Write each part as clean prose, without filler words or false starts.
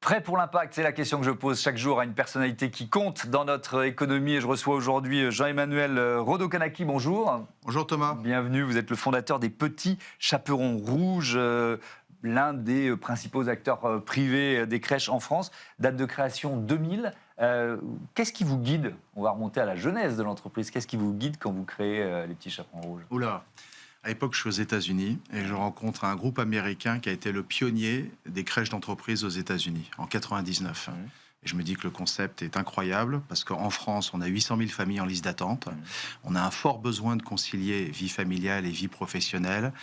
Prêt pour l'impact, c'est la question que je pose chaque jour à une personnalité qui compte dans notre économie. Et je reçois aujourd'hui Jean-Emmanuel Rodokanaki. Bonjour. Bonjour Thomas. Bienvenue, vous êtes le fondateur des Petits Chaperons Rouges, l'un des principaux acteurs privés des crèches en France. Date de création 2000. Qu'est-ce qui vous guide? On va remonter à la genèse de l'entreprise. Qu'est-ce qui vous guide quand vous créez les Petits Chaperons Rouges? Oula, à l'époque, je suis aux États-Unis et je rencontre un groupe américain qui a été le pionnier des crèches d'entreprise aux États-Unis en 99. Et je me dis que le concept est incroyable parce qu'en France, on a 800 000 familles en liste d'attente. On a un fort besoin de concilier vie familiale et vie professionnelle.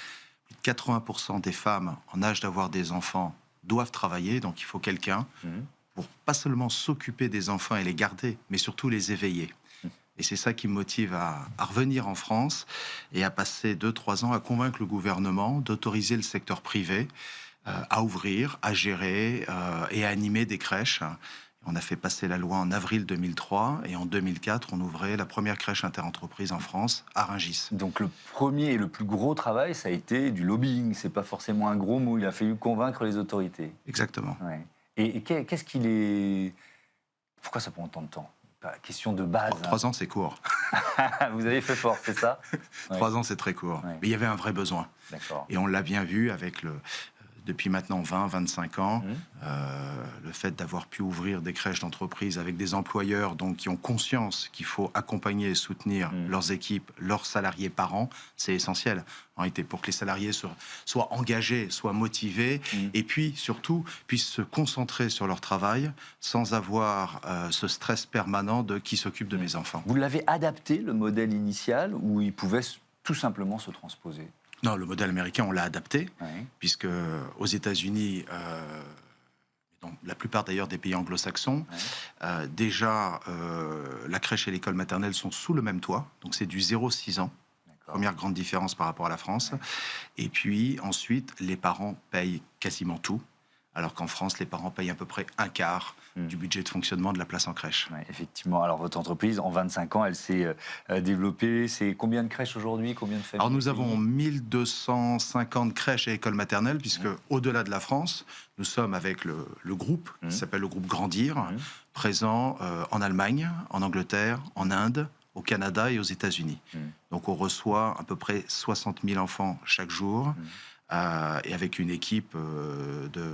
80% des femmes en âge d'avoir des enfants doivent travailler, donc il faut quelqu'un pour pas seulement s'occuper des enfants et les garder, mais surtout les éveiller. Et c'est ça qui me motive à revenir en France et à passer 2-3 ans à convaincre le gouvernement d'autoriser le secteur privé à ouvrir, à gérer et à animer des crèches. On a fait passer la loi en avril 2003 et en 2004, on ouvrait la première crèche interentreprise en France à Rungis. Donc le premier et le plus gros travail, ça a été du lobbying. C'est pas forcément un gros mot, il a fallu convaincre les autorités. Exactement. Ouais. Et qu'est-ce qu'il est... Pourquoi ça prend autant de temps? Question de base. 3 ans, c'est court. Vous avez fait fort, c'est ça? 3 ans, c'est très court. Ouais. Mais il y avait un vrai besoin. D'accord. Et on l'a bien vu avec depuis maintenant 20-25 ans, le fait d'avoir pu ouvrir des crèches d'entreprise avec des employeurs donc, qui ont conscience qu'il faut accompagner et soutenir leurs équipes, leurs salariés parents, c'est essentiel. En réalité, pour que les salariés soient engagés, soient motivés, et puis surtout puissent se concentrer sur leur travail sans avoir ce stress permanent de qui s'occupe de mes enfants. Vous l'avez adapté, le modèle initial, ou il pouvait tout simplement se transposer? Non, le modèle américain, on l'a adapté, Ouais. puisque aux États-Unis, dans la plupart d'ailleurs des pays anglo-saxons, déjà la crèche et l'école maternelle sont sous le même toit, donc c'est du 0-6 ans. Première grande différence par rapport à la France. Ouais. Et puis ensuite, les parents payent quasiment tout, alors qu'en France, les parents payent à peu près un quart du budget de fonctionnement de la place en crèche. Ouais, effectivement. Alors, votre entreprise, en 25 ans, elle s'est développée. C'est combien de crèches aujourd'hui? Combien de familles? Alors, nous avons 1250 crèches et écoles maternelles, puisque au-delà de la France, nous sommes avec le groupe, qui s'appelle le groupe Grandir, présent en Allemagne, en Angleterre, en Inde, au Canada et aux États-Unis. Donc, on reçoit à peu près 60 000 enfants chaque jour. Et avec une équipe de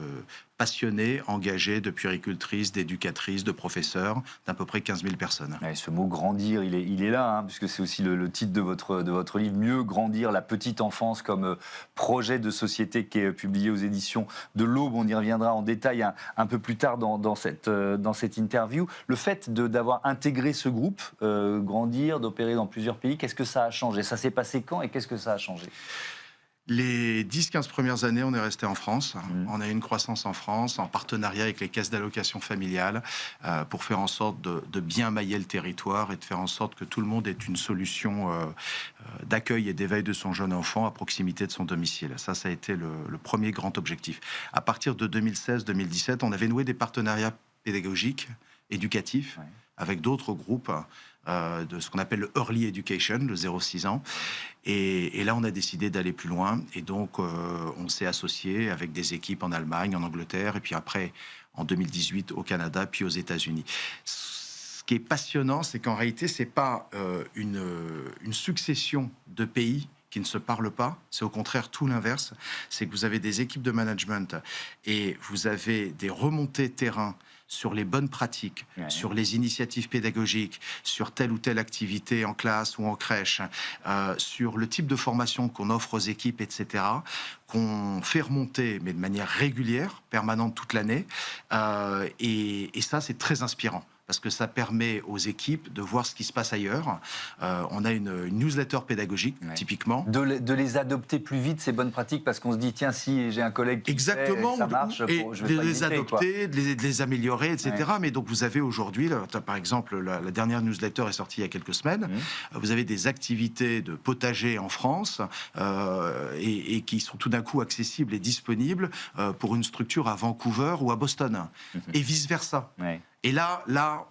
passionnés, engagés, de puéricultrices, d'éducatrices, de professeurs, d'à peu près 15 000 personnes. Ouais, ce mot grandir, il est là, hein, puisque c'est aussi le titre de votre livre, Mieux grandir la petite enfance comme projet de société qui est publié aux éditions de l'Aube. On y reviendra en détail un peu plus tard dans cette interview. Le fait d'avoir intégré ce groupe, Grandir, d'opérer dans plusieurs pays, qu'est-ce que ça a changé? Ça s'est passé quand et qu'est-ce que ça a changé? Les 10-15 premières années, on est resté en France. On a eu une croissance en France, en partenariat avec les caisses d'allocation familiale, pour faire en sorte de bien mailler le territoire et de faire en sorte que tout le monde ait une solution d'accueil et d'éveil de son jeune enfant à proximité de son domicile. Ça a été le premier grand objectif. À partir de 2016-2017, on avait noué des partenariats pédagogiques, éducatifs, avec d'autres groupes de ce qu'on appelle le Early Education, le 0-6 ans. Et là, on a décidé d'aller plus loin. Et donc, on s'est associé avec des équipes en Allemagne, en Angleterre, et puis après, en 2018, au Canada, puis aux États-Unis. Ce qui est passionnant, c'est qu'en réalité, c'est pas une succession de pays qui ne se parlent pas, c'est au contraire tout l'inverse. C'est que vous avez des équipes de management et vous avez des remontées terrain sur les bonnes pratiques, sur les initiatives pédagogiques, sur telle ou telle activité en classe ou en crèche, sur le type de formation qu'on offre aux équipes, etc., qu'on fait remonter, mais de manière régulière, permanente toute l'année. Et ça, c'est très inspirant, parce que ça permet aux équipes de voir ce qui se passe ailleurs. On a une newsletter pédagogique, typiquement. De les adopter plus vite, ces bonnes pratiques, parce qu'on se dit, tiens, si j'ai un collègue qui fait, ça marche, je vais de pas les hésiter, adopter, de les améliorer, etc. Mais donc, vous avez aujourd'hui, par exemple, la dernière newsletter est sortie il y a quelques semaines, vous avez des activités de potager en France et qui sont tout d'un coup accessibles et disponibles pour une structure à Vancouver ou à Boston, et vice-versa. Et là,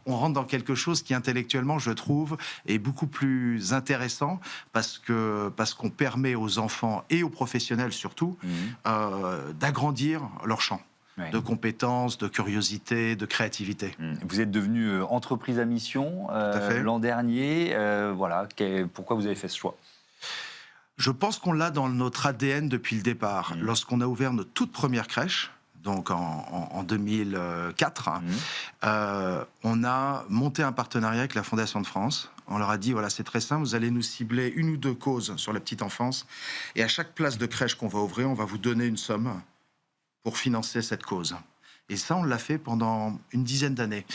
on rentre dans quelque chose qui, intellectuellement, je trouve, est beaucoup plus intéressant parce qu'on permet aux enfants et aux professionnels, surtout, d'agrandir leur champ. de compétences, de curiosité, de créativité. Vous êtes devenu entreprise à mission l'an dernier. Voilà, pourquoi vous avez fait ce choix? Je pense qu'on l'a dans notre ADN depuis le départ. Lorsqu'on a ouvert notre toute première crèche, donc en 2004, on a monté un partenariat avec la Fondation de France. On leur a dit, voilà, c'est très simple, vous allez nous cibler une ou deux causes sur la petite enfance, et à chaque place de crèche qu'on va ouvrir, on va vous donner une somme pour financer cette cause. Et ça, on l'a fait pendant une dizaine d'années.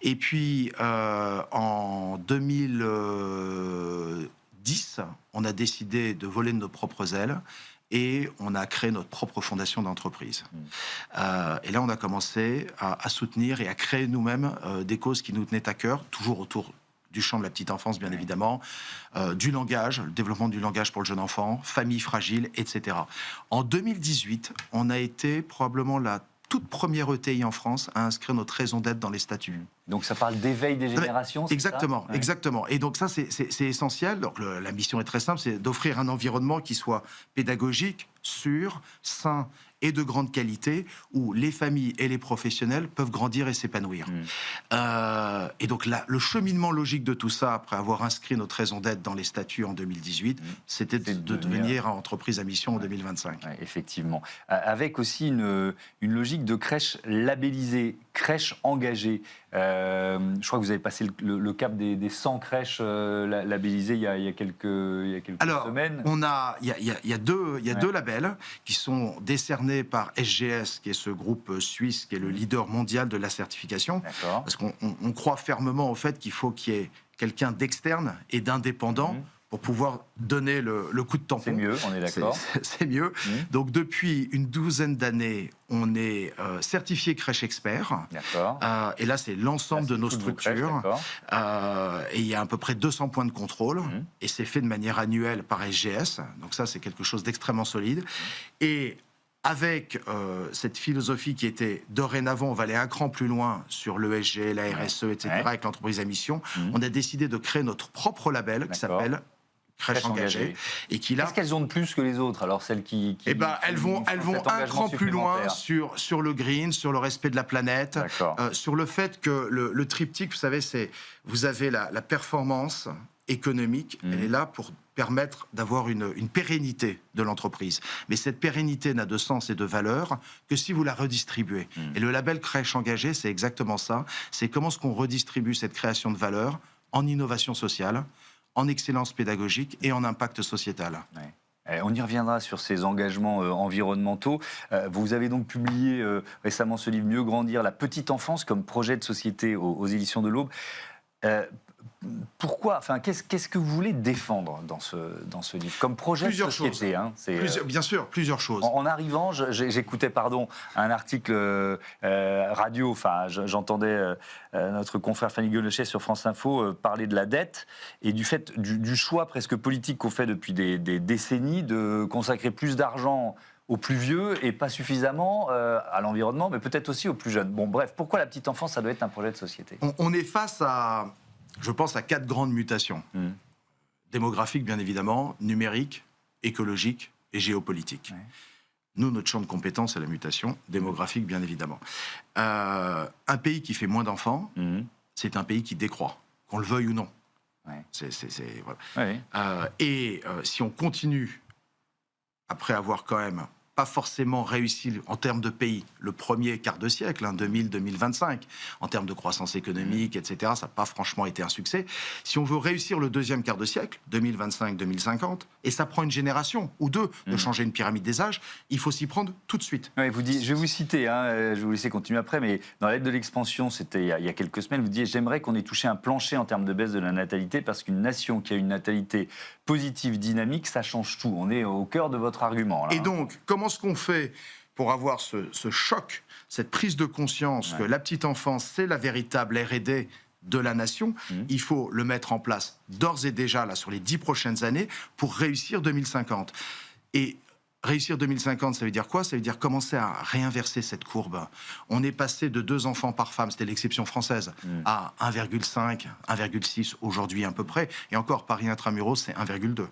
Et puis, en 2010, on a décidé de voler de nos propres ailes et on a créé notre propre fondation d'entreprise. Et là, on a commencé à soutenir et à créer nous-mêmes des causes qui nous tenaient à cœur, toujours autour du champ de la petite enfance, bien évidemment, du langage, le développement du langage pour le jeune enfant, famille fragile, etc. En 2018, on a été probablement la toute première ETI en France à inscrire notre raison d'être dans les statuts. Donc ça parle d'éveil des générations, exactement, exactement. Et donc ça, c'est essentiel. Donc la mission est très simple, c'est d'offrir un environnement qui soit pédagogique, sûr, sain et de grande qualité, où les familles et les professionnels peuvent grandir et s'épanouir. Et donc le cheminement logique de tout ça, après avoir inscrit notre raison d'être dans les statuts en 2018, c'était de devenir entreprise à mission en 2025. Ouais, effectivement. Avec aussi une logique de crèche labellisée, crèche engagée. Je crois que vous avez passé le cap des 100 crèches labellisées il y a quelques semaines. Il y a deux labels qui sont décernés par SGS, qui est ce groupe suisse, qui est le leader mondial de la certification. Parce qu'on croit fermement au fait qu'il faut qu'il y ait quelqu'un d'externe et d'indépendant pour pouvoir donner le coup de tampon. C'est mieux, on est d'accord. C'est mieux. Donc depuis une douzaine d'années, on est certifié crèche expert. Et là, c'est l'ensemble de nos structures. Et il y a à peu près 200 points de contrôle. Et c'est fait de manière annuelle par SGS. Donc ça, c'est quelque chose d'extrêmement solide. Et avec cette philosophie qui était dorénavant, on va aller un cran plus loin sur l'ESG, la RSE, etc., avec l'entreprise à mission, on a décidé de créer notre propre label qui s'appelle Crèche engagée. Et qui là, qu'est-ce qu'elles ont de plus que les autres, alors celles qui elles vont un cran plus loin sur le green, sur le respect de la planète, sur le fait que le triptyque, vous savez, vous avez la performance économique, elle est là pour permettre d'avoir une pérennité de l'entreprise. Mais cette pérennité n'a de sens et de valeur que si vous la redistribuez. Et le label Crèche engagée, c'est exactement ça. C'est comment est-ce qu'on redistribue cette création de valeur en innovation sociale, en excellence pédagogique et en impact sociétal. On y reviendra sur ces engagements environnementaux. Vous avez donc publié récemment ce livre « Mieux grandir, la petite enfance » comme projet de société aux éditions de l'Aube. Pourquoi, qu'est-ce que vous voulez défendre dans ce livre comme projet de société, bien sûr, plusieurs choses. En arrivant, j'écoutais un article radio, j'entendais notre confrère Fanny Guenochet sur France Info parler de la dette et du fait du choix presque politique qu'on fait depuis des décennies de consacrer plus d'argent aux plus vieux et pas suffisamment à l'environnement, mais peut-être aussi aux plus jeunes. Bon, bref, pourquoi la petite enfance, ça doit être un projet de société? On est face à, je pense, à 4 grandes mutations. Démographique, bien évidemment, numérique, écologique et géopolitique. Nous, notre champ de compétence, c'est la mutation démographique, bien évidemment. Un pays qui fait moins d'enfants, c'est un pays qui décroît, qu'on le veuille ou non. Voilà. Et si on continue, après avoir quand même pas forcément réussi en termes de pays le premier quart de siècle, 2000-2025, en termes de croissance économique, etc., ça n'a pas franchement été un succès. Si on veut réussir le deuxième quart de siècle, 2025-2050, et ça prend une génération ou deux de changer une pyramide des âges, il faut s'y prendre tout de suite. Je vais vous citer, je vais vous laisser continuer après, mais dans l'aide de l'expansion, c'était il y a quelques semaines, vous disiez « J'aimerais qu'on ait touché un plancher en termes de baisse de la natalité, parce qu'une nation qui a une natalité positive, dynamique, ça change tout. » On est au cœur de votre argument. Là, et donc, comment est-ce qu'on fait pour avoir ce choc, cette prise de conscience que la petite enfance, c'est la véritable R&D de la nation? Il faut le mettre en place d'ores et déjà là, sur les 10 prochaines années pour réussir 2050. Et réussir 2050, ça veut dire quoi? Ça veut dire commencer à réinverser cette courbe. On est passé de 2 enfants par femme, c'était l'exception française, à 1,5, 1,6 aujourd'hui à peu près. Et encore, Paris Intramuros, c'est 1,2.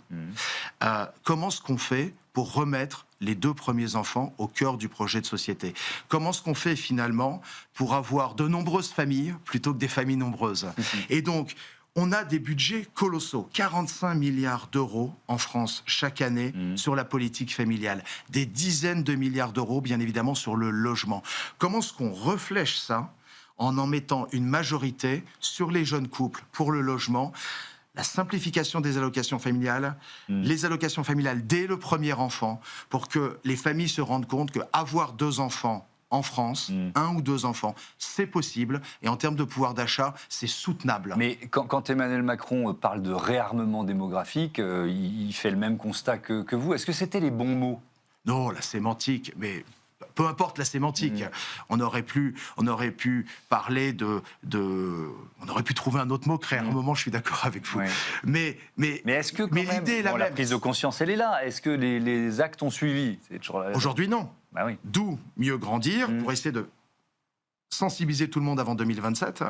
Comment est-ce qu'on fait pour remettre les 2 premiers enfants au cœur du projet de société. Comment est-ce qu'on fait finalement pour avoir de nombreuses familles plutôt que des familles nombreuses? Et donc, on a des budgets colossaux, 45 milliards d'euros en France chaque année sur la politique familiale, des dizaines de milliards d'euros bien évidemment sur le logement. Comment est-ce qu'on reflèche ça en mettant une majorité sur les jeunes couples pour le logement, la simplification des allocations familiales, les allocations familiales dès le premier enfant, pour que les familles se rendent compte qu'avoir 2 enfants en France, 1 ou 2 enfants, c'est possible. Et en termes de pouvoir d'achat, c'est soutenable. Mais quand Emmanuel Macron parle de réarmement démographique, il fait le même constat que vous. Est-ce que c'était les bons mots? Non, la sémantique, mais peu importe la sémantique. On aurait pu parler on aurait pu trouver un autre mot, créer un moment, je suis d'accord avec vous. Ouais. Mais est-ce que quand même, l'idée est la même. La prise de conscience, elle est là. Est-ce que les actes ont suivi? Aujourd'hui, non. Bah oui. D'où mieux grandir pour essayer de sensibiliser tout le monde avant 2027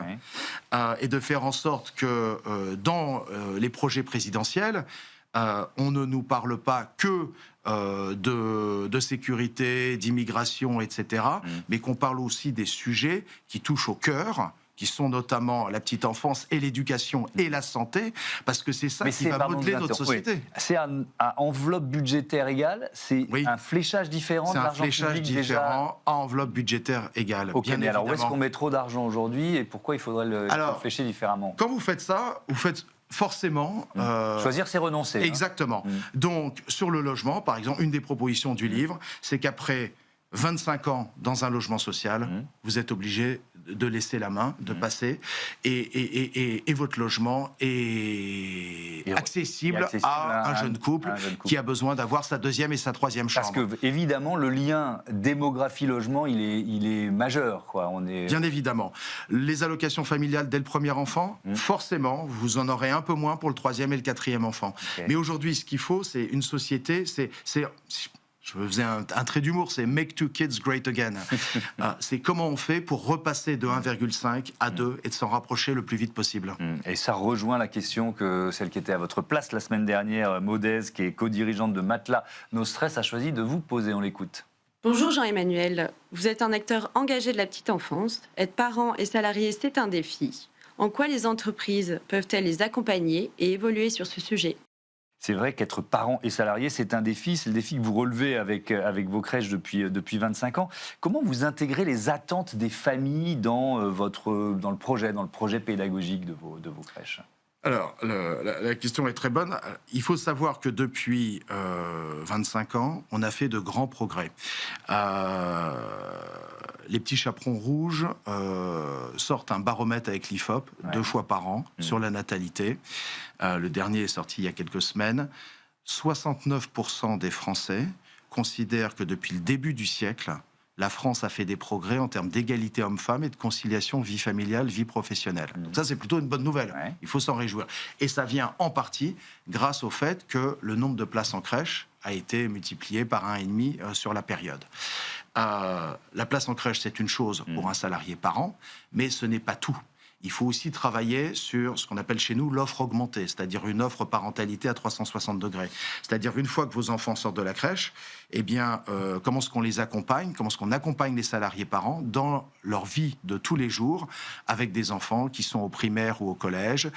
et de faire en sorte que dans les projets présidentiels, on ne nous parle pas que de sécurité, d'immigration, etc., mais qu'on parle aussi des sujets qui touchent au cœur, qui sont notamment la petite enfance et l'éducation et la santé, parce que c'est ça qui va modeler notre société. Oui. C'est à enveloppe budgétaire égale, c'est un fléchage différent de l'argent public. C'est un fléchage différent à enveloppe budgétaire égale. Ok, mais alors où est-ce qu'on met trop d'argent aujourd'hui et pourquoi il faudrait le flécher différemment? Quand vous faites ça, vous faites forcément... choisir, c'est renoncer. Exactement. Donc, sur le logement, par exemple, une des propositions du livre, c'est qu'après 25 ans dans un logement social, vous êtes obligé de laisser la main, de passer, et votre logement est accessible à un jeune couple qui a besoin d'avoir sa 2e et sa 3e chambre. Parce que, évidemment, le lien démographie-logement, il est majeur, quoi. Bien évidemment. Les allocations familiales dès le premier enfant, forcément, vous en aurez un peu moins pour le 3e et le 4e enfant. Okay. Mais aujourd'hui, ce qu'il faut, c'est une société, je faisais un trait d'humour, c'est « make 2 kids great again ». C'est comment on fait pour repasser de 1,5 à 2 et de s'en rapprocher le plus vite possible. Et ça rejoint la question celle qui était à votre place la semaine dernière, Maudez, qui est co-dirigeante de Matelas No Stress, a choisi de vous poser. On l'écoute. Bonjour Jean-Emmanuel, vous êtes un acteur engagé de la petite enfance. Être parent et salarié, c'est un défi. En quoi les entreprises peuvent-elles les accompagner et évoluer sur ce sujet ? C'est vrai qu'être parent et salarié, c'est un défi. C'est le défi que vous relevez avec vos crèches depuis 25 ans. Comment vous intégrez les attentes des familles dans le projet pédagogique de vos crèches ? Alors, la question est très bonne. Il faut savoir que depuis 25 ans, on a fait de grands progrès. Les petits chaperons rouges sortent un baromètre avec l'IFOP 2 fois par an sur la natalité. Le dernier est sorti il y a quelques semaines. 69% des Français considèrent que depuis le début du siècle, la France a fait des progrès en termes d'égalité homme-femme et de conciliation vie familiale, vie professionnelle. Donc ça, c'est plutôt une bonne nouvelle. Il faut s'en réjouir. Et ça vient en partie grâce au fait que le nombre de places en crèche a été multiplié par 1,5 sur la période. La place en crèche, c'est une chose pour un salarié par an, mais ce n'est pas tout. Il faut aussi travailler sur ce qu'on appelle chez nous l'offre augmentée, c'est-à-dire une offre parentalité à 360 degrés. C'est-à-dire une fois que vos enfants sortent de la crèche, eh bien, comment est-ce qu'on les accompagne, comment est-ce qu'on accompagne les salariés parents dans leur vie de tous les jours avec des enfants qui sont au primaire ou au collège,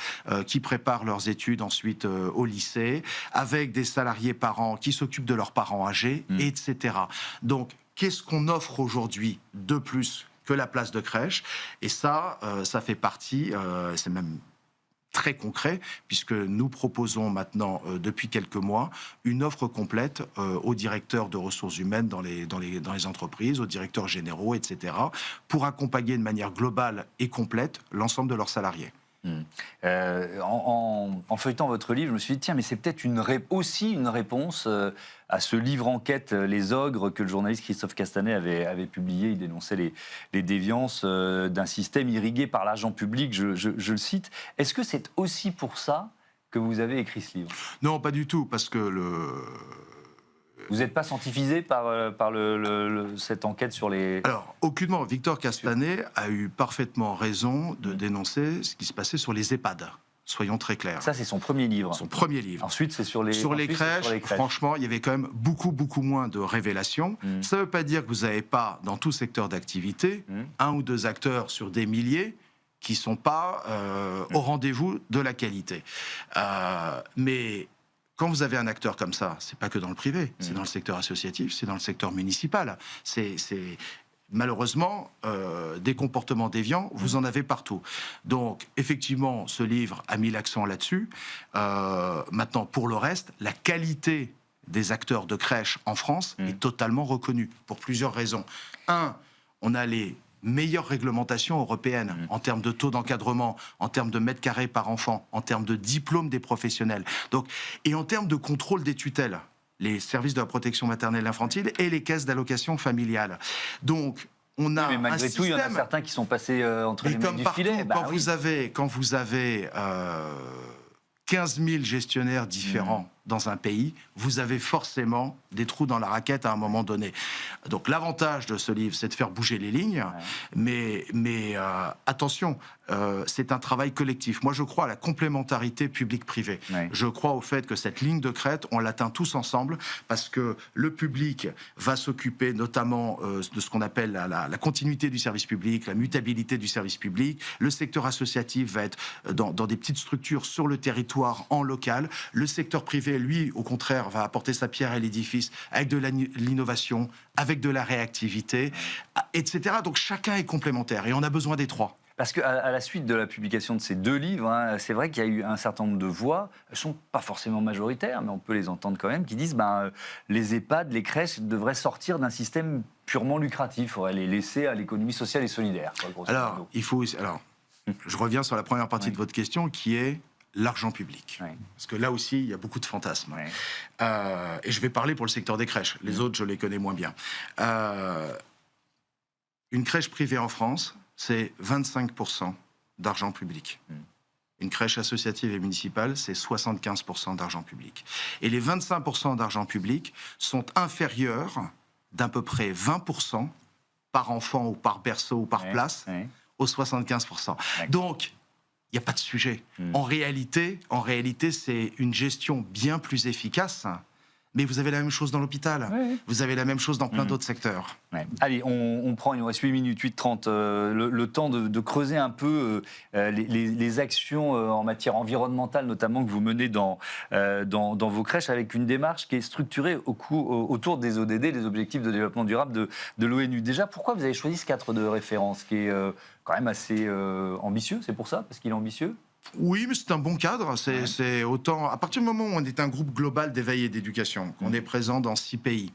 qui préparent leurs études ensuite au lycée, avec des salariés parents qui s'occupent de leurs parents âgés, etc. Donc, qu'est-ce qu'on offre aujourd'hui de plus que la place de crèche? Et ça fait partie, c'est même très concret, puisque nous proposons maintenant, depuis quelques mois, une offre complète aux directeurs de ressources humaines dans les entreprises, aux directeurs généraux, etc., pour accompagner de manière globale et complète l'ensemble de leurs salariés. En feuilletant votre livre, je me suis dit, tiens, mais c'est peut-être aussi une réponse à ce livre enquête, Les Ogres, que le journaliste Christophe Castanet avait publié. Il dénonçait les déviances d'un système irrigué par l'argent public, je le cite. Est-ce que c'est aussi pour ça que vous avez écrit ce livre ? Non, pas du tout, parce que Vous n'êtes pas sanctifié par cette enquête sur les... Alors, aucunement. Victor Castanet a eu parfaitement raison de dénoncer ce qui se passait sur les EHPAD. soyons très clairs. Ça, c'est son premier livre. Son premier livre. Ensuite, c'est sur les crèches. Franchement, il y avait quand même beaucoup moins de révélations. Ça ne veut pas dire que vous n'avez pas, dans tout secteur d'activité, un ou deux acteurs sur des milliers qui ne sont pas au rendez-vous de la qualité. Mais quand vous avez un acteur comme ça, c'est pas que dans le privé, c'est dans le secteur associatif, c'est dans le secteur municipal. C'est malheureusement, des comportements déviants, vous en avez partout. Donc, effectivement, ce livre a mis l'accent là-dessus. Maintenant, pour le reste, la qualité des acteurs de crèche en France est totalement reconnue, pour plusieurs raisons. Un, on a les meilleures réglementations européennes en termes de taux d'encadrement, en termes de mètres carrés par enfant, en termes de diplôme des professionnels, donc, et en termes de contrôle des tutelles, les services de la protection maternelle et infantile et les caisses d'allocation familiale. Donc, on a mais malgré un tout, système, il y en a certains qui sont passés entre les mains du filet. Quand vous avez 15 000 gestionnaires différents dans un pays, vous avez forcément des trous dans la raquette à un moment donné. Donc l'avantage de ce livre, c'est de faire bouger les lignes, mais attention, c'est un travail collectif. Moi, je crois à la complémentarité public-privé. Je crois au fait que cette ligne de crête, on l'atteint tous ensemble, parce que le public va s'occuper notamment de ce qu'on appelle la continuité du service public, la mutabilité du service public. Le secteur associatif va être dans des petites structures sur le territoire, en local. Le secteur privé, lui, au contraire, va apporter sa pierre à l'édifice avec de l'innovation, avec de la réactivité, etc. Donc chacun est complémentaire et on a besoin des trois. Parce qu'à la suite de la publication de ces deux livres, c'est vrai qu'il y a eu un certain nombre de voix, elles ne sont pas forcément majoritaires, mais on peut les entendre quand même, qui disent les EHPAD, les crèches devraient sortir d'un système purement lucratif, il faudrait les laisser à l'économie sociale et solidaire. Alors, je reviens sur la première partie de votre question, qui est l'argent public. Parce que là aussi, il y a beaucoup de fantasmes. Et je vais parler pour le secteur des crèches. Les autres, je les connais moins bien. Une crèche privée en France, c'est 25% d'argent public. Une crèche associative et municipale, c'est 75% d'argent public. Et les 25% d'argent public sont inférieurs d'à peu près 20% par enfant ou par berceau ou par place aux 75%. Donc, il n'y a pas de sujet. En réalité, c'est une gestion bien plus efficace, mais vous avez la même chose dans l'hôpital. Vous avez la même chose dans plein d'autres secteurs. Allez, on prend, il nous reste 8 minutes, 8h30, le temps de creuser un peu les actions en matière environnementale, notamment que vous menez dans vos crèches, avec une démarche qui est structurée autour des ODD, des Objectifs de développement durable de l'ONU. Déjà, pourquoi vous avez choisi ce cadre de référence qui est quand même assez ambitieux? C'est pour ça, parce qu'il est ambitieux? Oui, mais c'est un bon cadre. C'est autant. À partir du moment où on est un groupe global d'éveil et d'éducation, qu'on est présent dans 6 pays,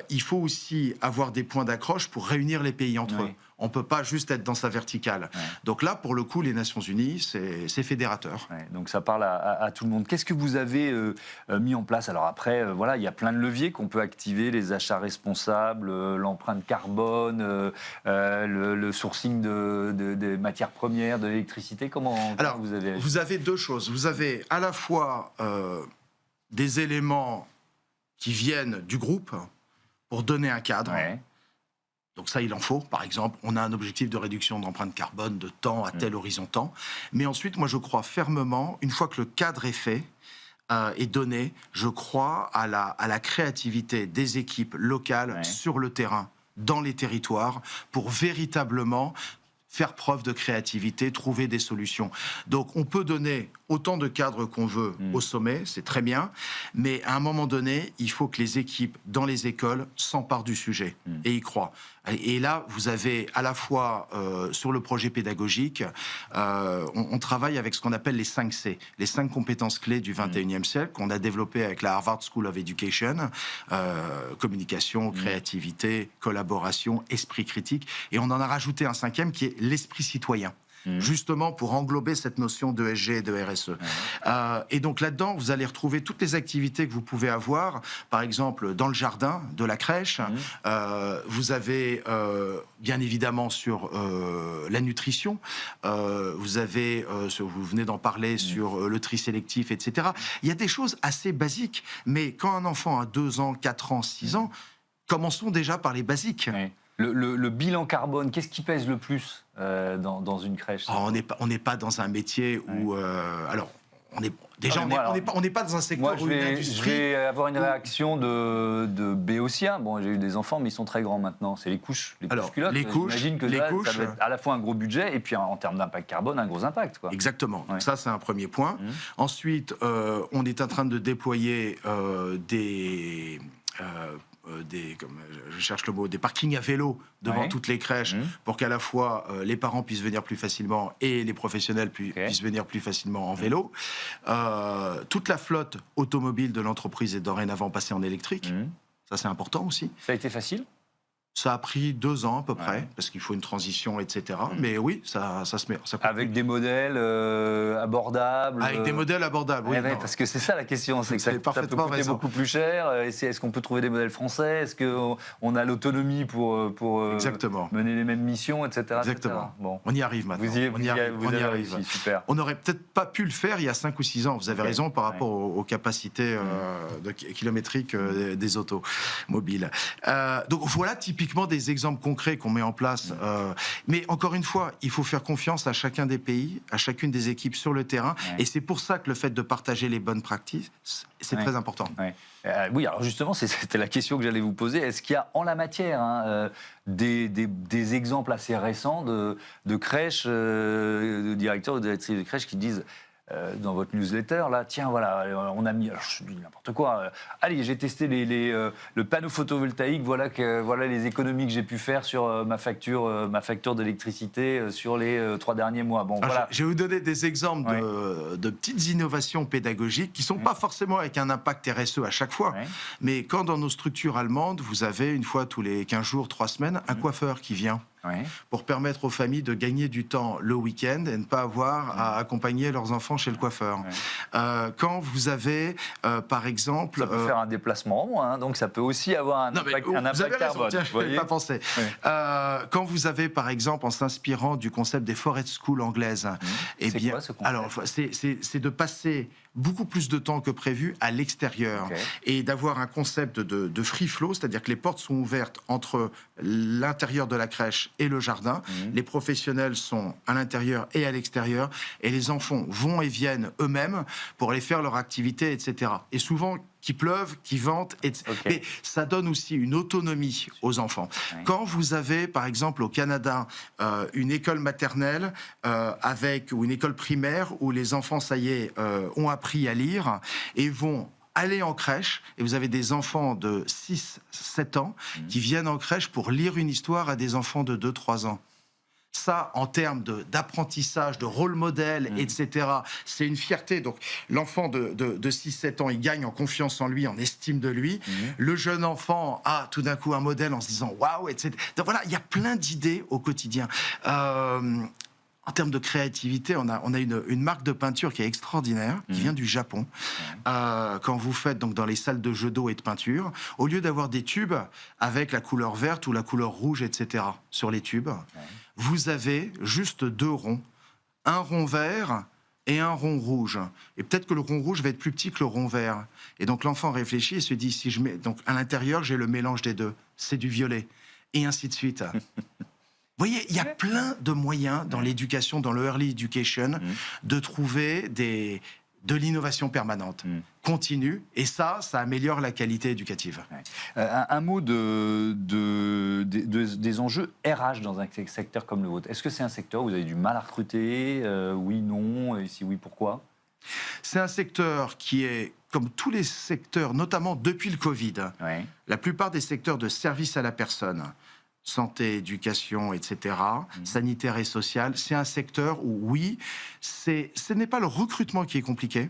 il faut aussi avoir des points d'accroche pour réunir les pays entre eux. On ne peut pas juste être dans sa verticale. Donc là, pour le coup, les Nations Unies, c'est fédérateur. Donc ça parle à tout le monde. Qu'est-ce que vous avez mis en place? Alors après, voilà, il y a plein de leviers qu'on peut activer, les achats responsables, l'empreinte carbone, le sourcing des matières premières, de l'électricité. Comment vous avez agi? Vous avez deux choses. Vous avez à la fois des éléments qui viennent du groupe pour donner un cadre. Donc ça, il en faut. Par exemple, on a un objectif de réduction d'empreinte carbone de temps à tel horizon temps. Mais ensuite, moi, je crois fermement, une fois que le cadre est fait, est donné, je crois à la créativité des équipes locales sur le terrain, dans les territoires, pour véritablement faire preuve de créativité, trouver des solutions. Donc on peut donner autant de cadres qu'on veut au sommet, c'est très bien, mais à un moment donné, il faut que les équipes dans les écoles s'emparent du sujet et y croient. Et là, vous avez à la fois sur le projet pédagogique, on travaille avec ce qu'on appelle les 5 C, les 5 compétences clés du 21e siècle, qu'on a développées avec la Harvard School of Education, communication, créativité, collaboration, esprit critique, et on en a rajouté un 5e qui est l'esprit citoyen. Justement pour englober cette notion de ESG et de RSE. Et donc là-dedans, vous allez retrouver toutes les activités que vous pouvez avoir, par exemple dans le jardin de la crèche. Vous avez bien évidemment sur la nutrition, vous avez, vous venez d'en parler, sur le tri sélectif, etc. Il y a des choses assez basiques, mais quand un enfant a 2 ans, 4 ans, 6 ans, commençons déjà par les basiques. Le bilan carbone, qu'est-ce qui pèse le plus dans une crèche? On n'est pas dans un métier où... alors, on n'est pas dans un secteur où une industrie... Je vais avoir une réaction de béotien. Bon, j'ai eu des enfants, mais ils sont très grands maintenant. C'est les couches culottes. J'imagine que ça doit être à la fois un gros budget et puis en termes d'impact carbone, un gros impact, quoi. Exactement. Ouais. Ça, c'est un premier point. Ensuite, on est en train de déployer des parkings à vélo devant toutes les crèches pour qu'à la fois les parents puissent venir plus facilement et les professionnels puissent venir plus facilement en vélo. Toute la flotte automobile de l'entreprise est dorénavant passée en électrique. Ça, c'est important aussi. Ça a été facile? Ça a pris 2 ans à peu près, parce qu'il faut une transition, etc. Mais oui, ça se met. Avec des modèles abordables. Avec des modèles abordables, oui. Parce que c'est ça la question, c'est que ça peut coûter beaucoup plus cher. Est-ce qu'on peut trouver des modèles français? Est-ce qu'on a l'autonomie pour mener les mêmes missions, etc. Exactement. Etc. Bon. On y arrive maintenant. On y arrive. Super. On n'aurait peut-être pas pu le faire il y a 5 ou 6 ans, vous avez raison, par rapport aux capacités kilométriques des automobiles. Donc voilà, typiquement, des exemples concrets qu'on met en place. Mais encore une fois, il faut faire confiance à chacun des pays, à chacune des équipes sur le terrain. Et c'est pour ça que le fait de partager les bonnes pratiques, c'est très important. Oui, alors justement, c'était la question que j'allais vous poser. Est-ce qu'il y a en la matière des exemples assez récents de crèches, de directeurs ou de directrices de crèches qui disent dans votre newsletter, là, tiens, voilà, on a mis, alors, je dis n'importe quoi, allez, j'ai testé le panneau photovoltaïque, voilà les économies que j'ai pu faire sur ma facture d'électricité sur les 3 derniers mois. Bon, voilà. Je vais vous donner des exemples de petites innovations pédagogiques qui ne sont pas forcément avec un impact RSE à chaque fois, mais quand dans nos structures allemandes, vous avez une fois tous les 15 jours, 3 semaines, un coiffeur qui vient. Pour permettre aux familles de gagner du temps le week-end et ne pas avoir à accompagner leurs enfants chez le coiffeur. Quand vous avez, par exemple... Ça peut faire un déplacement en moins, donc ça peut aussi avoir un impact carbone. Tiens, je n'avais pas pensé. Quand vous avez, par exemple, en s'inspirant du concept des forest schools anglaises... C'est quoi ce concept? Alors, c'est de passer beaucoup plus de temps que prévu à l'extérieur et d'avoir un concept de free flow, c'est-à-dire que les portes sont ouvertes entre l'intérieur de la crèche et le jardin. Les professionnels sont à l'intérieur et à l'extérieur et les enfants vont et viennent eux-mêmes pour aller faire leur activité, etc. Et souvent, qu'il pleuve, qu'il vente, etc. Mais ça donne aussi une autonomie aux enfants. Quand vous avez, par exemple, au Canada, une école maternelle ou une école primaire où les enfants, ça y est, ont appris à lire et vont aller en crèche, et vous avez des enfants de 6-7 ans qui viennent en crèche pour lire une histoire à des enfants de 2-3 ans. Ça, en termes d'apprentissage, de rôle modèle, etc., c'est une fierté. Donc, l'enfant de 6-7 ans, il gagne en confiance en lui, en estime de lui. Le jeune enfant a tout d'un coup un modèle en se disant « waouh », etc. Donc voilà, il y a plein d'idées au quotidien. En termes de créativité, on a une marque de peinture qui est extraordinaire, qui vient du Japon. Quand vous faites donc dans les salles de jeux d'eau et de peinture, au lieu d'avoir des tubes avec la couleur verte ou la couleur rouge, etc., sur les tubes, vous avez juste 2 ronds. Un rond vert et un rond rouge. Et peut-être que le rond rouge va être plus petit que le rond vert. Et donc l'enfant réfléchit et se dit, si je mets... Donc à l'intérieur, j'ai le mélange des 2. C'est du violet. Et ainsi de suite. Vous voyez, il y a plein de moyens dans l'éducation, dans le early education, de trouver de l'innovation permanente, continue, et ça améliore la qualité éducative. Un mot des enjeux RH dans un secteur comme le vôtre. Est-ce que c'est un secteur où vous avez du mal à recruter? Oui, non, et si oui, pourquoi? C'est un secteur qui est, comme tous les secteurs, notamment depuis le Covid, la plupart des secteurs de service à la personne, santé, éducation, etc., sanitaire et social, c'est un secteur où, oui, ce n'est pas le recrutement qui est compliqué,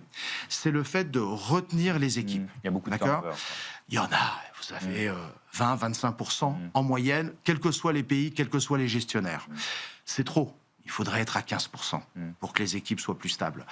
c'est le fait de retenir les équipes. Il y a beaucoup de turnover. Il y en a, vous savez, 20-25% en moyenne, quels que soient les pays, quels que soient les gestionnaires. C'est trop. Il faudrait être à 15% pour que les équipes soient plus stables.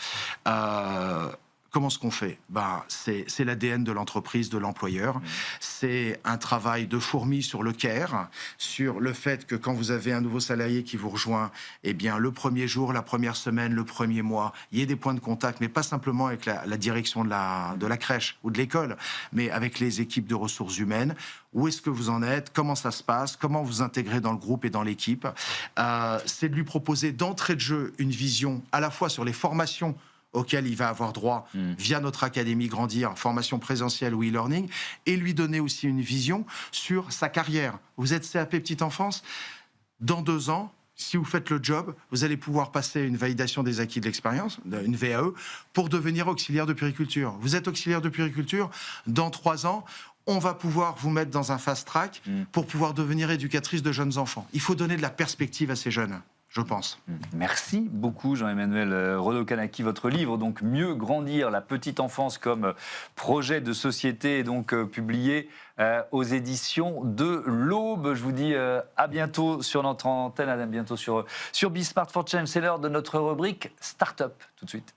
Comment est-ce qu'on fait? C'est l'ADN de l'entreprise, de l'employeur. C'est un travail de fourmi sur le care, sur le fait que quand vous avez un nouveau salarié qui vous rejoint, eh bien, le premier jour, la première semaine, le premier mois, il y ait des points de contact, mais pas simplement avec la direction de la crèche ou de l'école, mais avec les équipes de ressources humaines. Où est-ce que vous en êtes? Comment ça se passe? Comment vous intégrez dans le groupe et dans l'équipe? C'est de lui proposer d'entrée de jeu une vision à la fois sur les formations auquel il va avoir droit via notre académie Grandir, formation présentielle ou e-learning, et lui donner aussi une vision sur sa carrière. Vous êtes CAP petite enfance, dans 2 ans, si vous faites le job, vous allez pouvoir passer une validation des acquis de l'expérience, une VAE, pour devenir auxiliaire de puériculture. Vous êtes auxiliaire de puériculture, dans 3 ans, on va pouvoir vous mettre dans un fast track pour pouvoir devenir éducatrice de jeunes enfants. Il faut donner de la perspective à ces jeunes, je pense. Merci beaucoup Jean-Emmanuel Renaud-Kanaki. Votre livre, donc Mieux grandir, la petite enfance comme projet de société, est donc publié aux éditions de l'Aube. Je vous dis à bientôt sur notre antenne, à bientôt sur Be Smart for Change. C'est l'heure de notre rubrique Startup, tout de suite.